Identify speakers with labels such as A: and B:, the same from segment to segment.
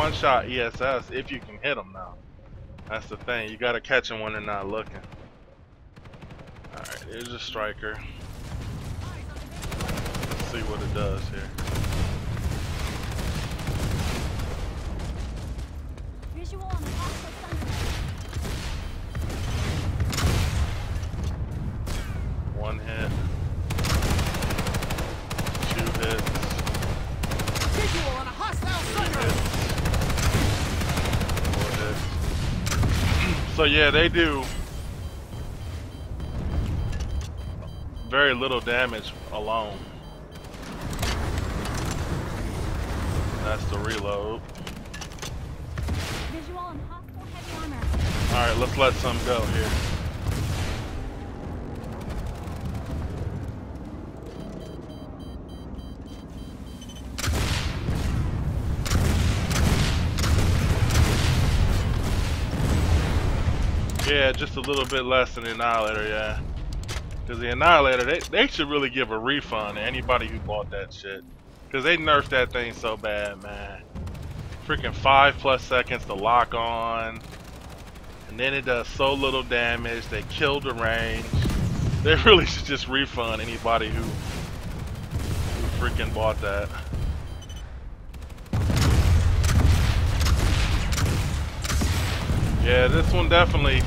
A: one-shot ESS if you can hit them now. That's the thing. You gotta catch them when they're not looking. Alright, here's a striker. Let's see what it does here.
B: Visual on the hostile thunder.
A: One hit. Two hits.
C: Visual on a hostile thunder.
A: So yeah, they do very little damage alone. That's the reload.
B: Visual on hostile heavy armor.
A: Alright, let's let some go here. Yeah, just a little bit less than the Annihilator, yeah. Because the Annihilator, they should really give a refund to anybody who bought that shit. Because they nerfed that thing so bad, man. Freaking 5+ seconds to lock on. And then it does so little damage. They killed the range. They really should just refund anybody who freaking bought that. Yeah, this one definitely.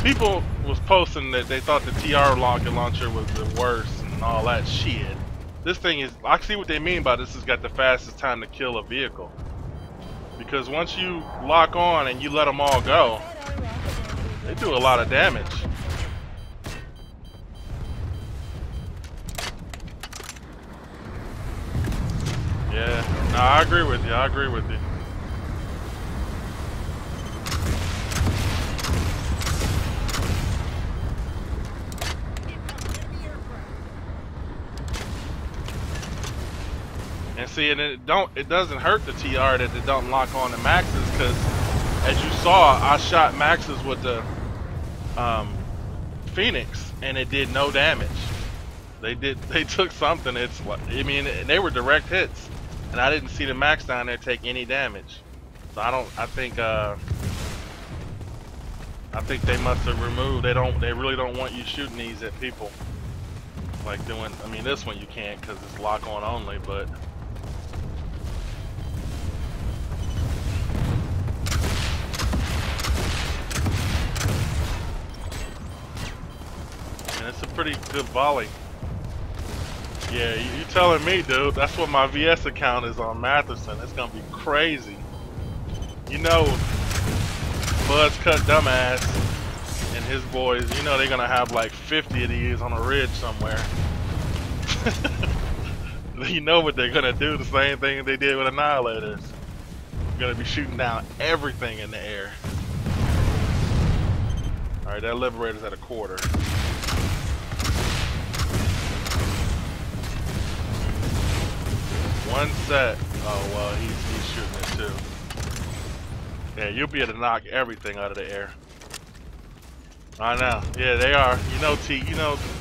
A: People was posting that they thought the TR rocket launcher was the worst and all that shit. This thing is, I see what they mean by this has got the fastest time to kill a vehicle. Because once you lock on and you let them all go, they do a lot of damage. Yeah, no, I agree with you, I agree with you. And see, and it doesn't hurt the TR that it don't lock on the Maxes, because as you saw, I shot Maxes with the Phoenix and it did no damage. They took something. It's like, I mean, they were direct hits, and I didn't see the Max down there take any damage. So I think they must have removed. They really don't want you shooting these at people. Like doing, I mean, this one you can't because it's lock on only, but. It's a pretty good volley. Yeah, you telling me, dude. That's what my VS account is on Matheson. It's gonna be crazy. You know, Bud's Cut Dumbass and his boys, you know they're gonna have like 50 of these on a ridge somewhere. You know what they're gonna do, the same thing they did with Annihilators. They're gonna be shooting down everything in the air. Alright, that Liberator's at a quarter. One set. Oh well, he's shooting it too. Yeah, you'll be able to knock everything out of the air. I know. Yeah, they are. You know,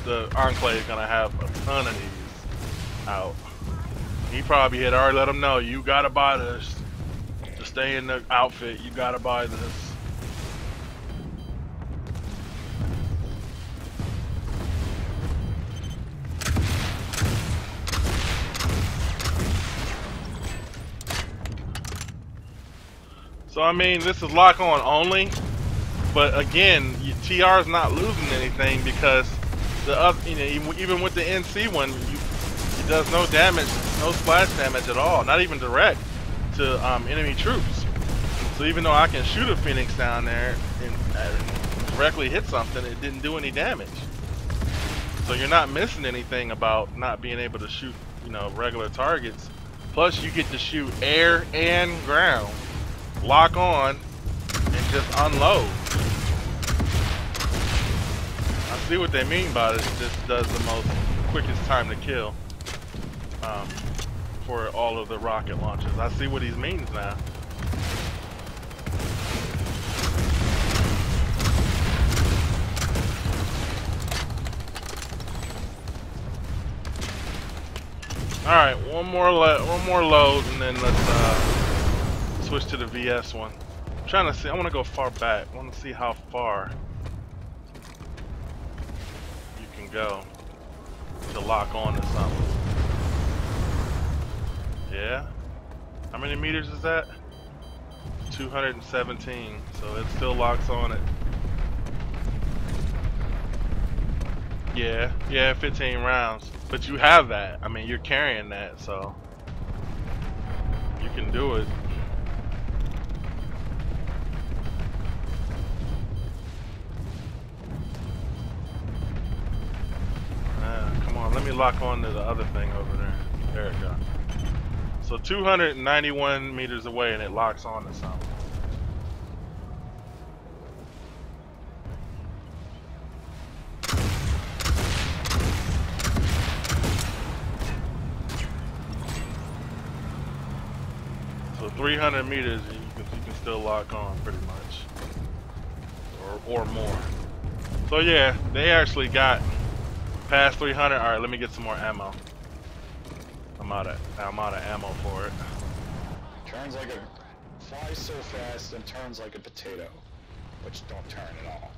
A: the Enclave is gonna have a ton of these out. He probably had already let them know you gotta buy this to stay in the outfit. You gotta buy this. So I mean, this is lock on only, but again, TR is not losing anything because the other, you know, even with the NC one, it does no damage, no splash damage at all, not even direct to enemy troops. So even though I can shoot a Phoenix down there and directly hit something, it didn't do any damage. So you're not missing anything about not being able to shoot, you know, regular targets. Plus, you get to shoot air and ground. Lock on and just unload. I see what they mean by this. This does the most quickest time to kill for all of the rocket launches. I see what he means now. All right, one more load, and then let's switch to the VS one. I'm trying to see. I want to go far back. I want to see how far you can go to lock on to something. Yeah. How many meters is that? 217. So it still locks on it. Yeah. Yeah, 15 rounds. But you have that. I mean, you're carrying that, so you can do it. Come on, let me lock on to the other thing over there. There it goes. So 291 meters away and it locks on to something. So 300 meters you can still lock on pretty much. Or more. So yeah, they actually got past 300. Alright, let me get some more ammo. I'm out of ammo for it.
D: Turns like a flies so fast and turns like a potato, which don't turn at all.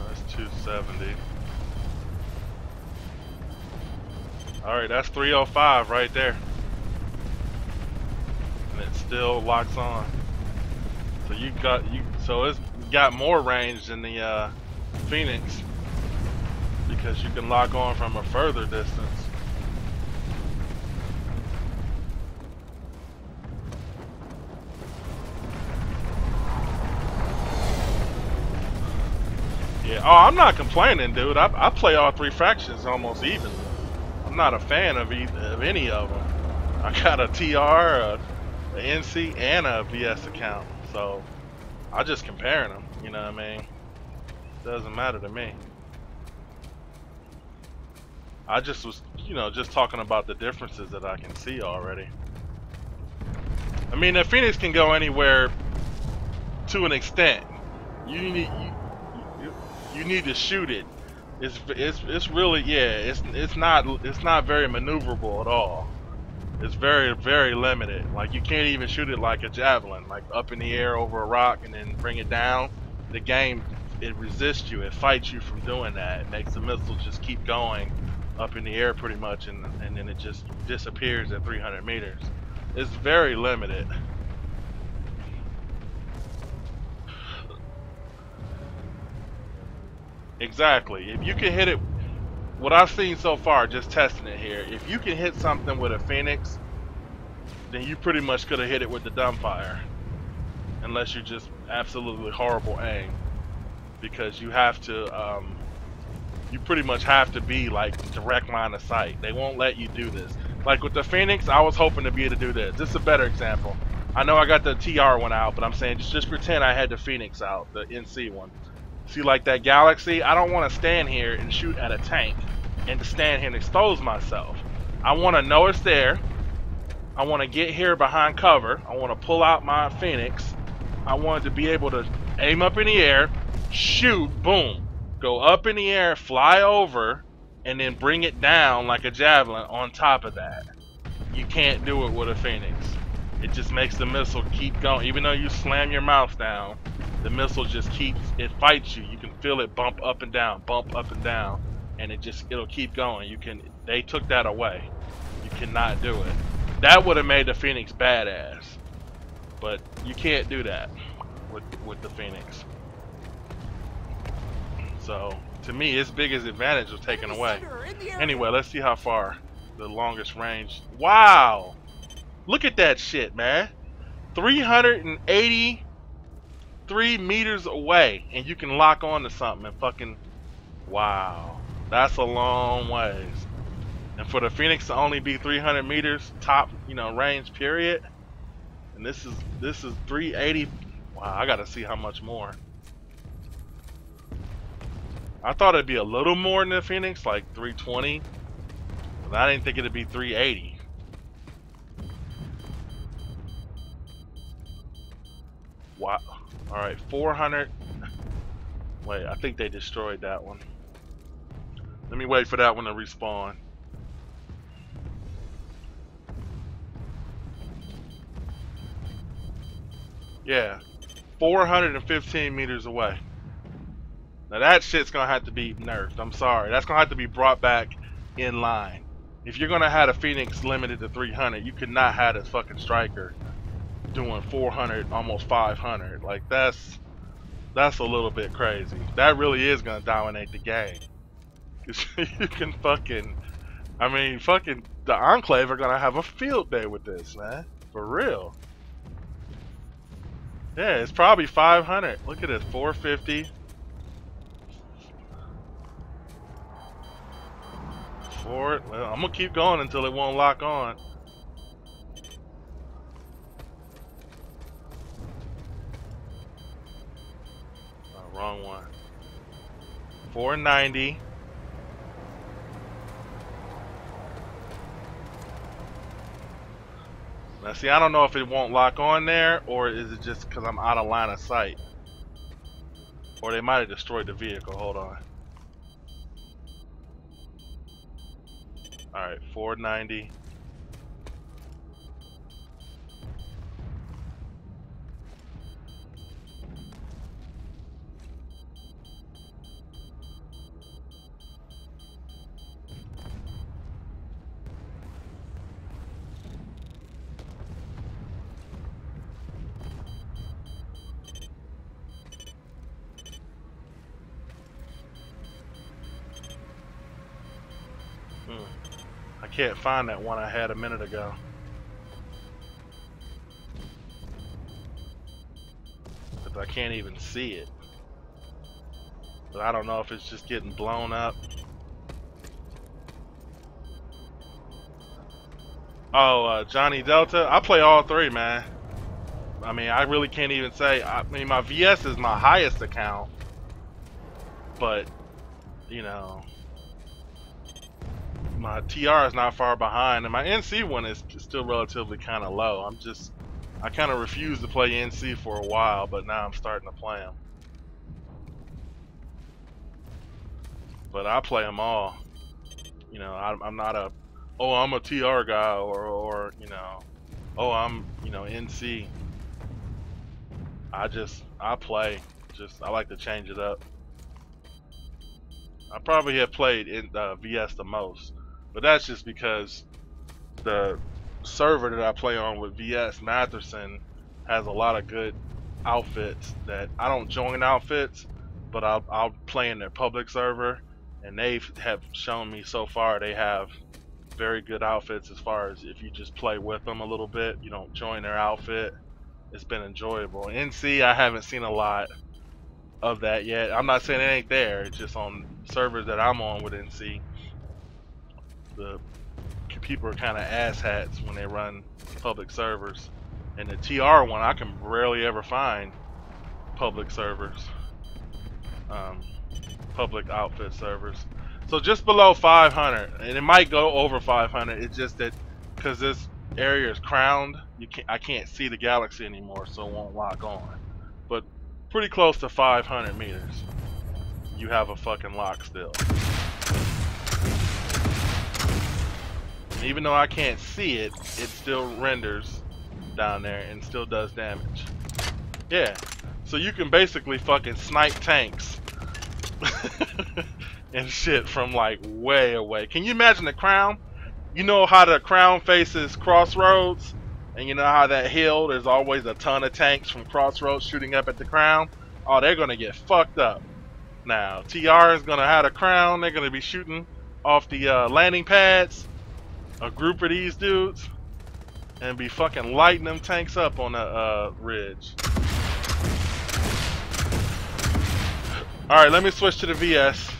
A: That's 270. Alright, that's 305 right there. And it still locks on. So so it's got more range than the Phoenix. Because you can lock on from a further distance. Yeah, oh, I'm not complaining, dude. I play all three factions almost even. I'm not a fan of any of them. I got a TR, a NC, and a VS account, so I just comparing them. You know what I mean? Doesn't matter to me. I just was, just talking about the differences that I can see already. I mean, the Phoenix can go anywhere to an extent. You need to shoot it. It's really, yeah, it's not very maneuverable at all. It's very limited. Like, you can't even shoot it like a javelin, like up in the air over a rock and then bring it down. The game, it resists you. It fights you from doing that. It makes the missile just keep going up in the air pretty much, and then it just disappears at 300 meters. It's very limited. Exactly. If you can hit it, what I've seen so far, just testing it here, if you can hit something with a Phoenix, then you pretty much could have hit it with the dumbfire. Unless you're just absolutely horrible aim. Because you have to, you pretty much have to be like direct line of sight. They won't let you do this. Like with the Phoenix, I was hoping to be able to do this. This is a better example. I know I got the TR one out, but I'm saying just pretend I had the Phoenix out, the NC one. See, like that Galaxy, I don't want to stand here and shoot at a tank and to stand here and expose myself. I want to know it's there. I want to get here behind cover. I want to pull out my Phoenix. I wanted to be able to aim up in the air, shoot, boom, go up in the air, fly over, and then bring it down like a javelin on top of that. You can't do it with a Phoenix. It just makes the missile keep going. Even though you slam your mouse down, the missile just keeps, it fights you. You can feel it bump up and down, and it'll keep going. They took that away. You cannot do it. That would have made the Phoenix badass. But you can't do that with the Phoenix. So, to me, its biggest advantage was taken away. Anyway, let's see how far the longest range. Wow! Look at that shit, man. 383 meters away, and you can lock on to something and fucking, wow, that's a long ways. And for the Phoenix to only be 300 meters top, range period, and this is 380. Wow, I gotta see how much more. I thought it'd be a little more than the Phoenix, like 320, but I didn't think it'd be 380. Wow. Alright, 400. Wait, I think they destroyed that one. Let me wait for that one to respawn. Yeah. 415 meters away. Now that shit's gonna have to be nerfed. I'm sorry. That's gonna have to be brought back in line. If you're gonna have a Phoenix limited to 300, you could not have a fucking striker doing 400, almost 500. Like that's a little bit crazy. That really is gonna dominate the game. Cause you can fucking, I mean, fucking the Enclave are gonna have a field day with this, man. For real. Yeah, it's probably 500. Look at this, 450. Well, I'm gonna keep going until it won't lock on. Oh, wrong one. 490. Now see, I don't know if it won't lock on there, or is it just because I'm out of line of sight? Or they might have destroyed the vehicle. Hold on. Alright, 490. I can't find that one I had a minute ago. But I can't even see it. But I don't know if it's just getting blown up. Oh, Johnny Delta. I play all three, man. I mean, I really can't even say. I mean, my VS is my highest account. But, you know, my TR is not far behind, and my NC one is still relatively kind of low. I kind of refused to play NC for a while, but now I'm starting to play them. But I play them all. You know, I'm not a, oh, I'm a TR guy, or you know, oh, I'm, you know, NC. I play. I like to change it up. I probably have played in VS the most. But that's just because the server that I play on with VS, Matherson, has a lot of good outfits that I don't join outfits, but I'll play in their public server, and they have shown me so far they have very good outfits as far as if you just play with them a little bit, you don't join their outfit. It's been enjoyable. NC, I haven't seen a lot of that yet. I'm not saying it ain't there, it's just on servers that I'm on with NC. The people are kind of asshats when they run public servers, and the TR one I can rarely ever find public servers, public outfit servers. So just below 500, and it might go over 500. It's just that because this area is crowned, I can't see the galaxy anymore, so it won't lock on. But pretty close to 500 meters, you have a fucking lock still. Even though I can't see it, it still renders down there and still does damage. Yeah, so you can basically fucking snipe tanks and shit from like way away. Can you imagine the crown? You know how the crown faces Crossroads? And you know how that hill, there's always a ton of tanks from Crossroads shooting up at the crown? Oh, they're gonna get fucked up. Now, TR is gonna have a crown, they're gonna be shooting off the landing pads. A group of these dudes and be fucking lighting them tanks up on the ridge. Alright, let me switch to the VS.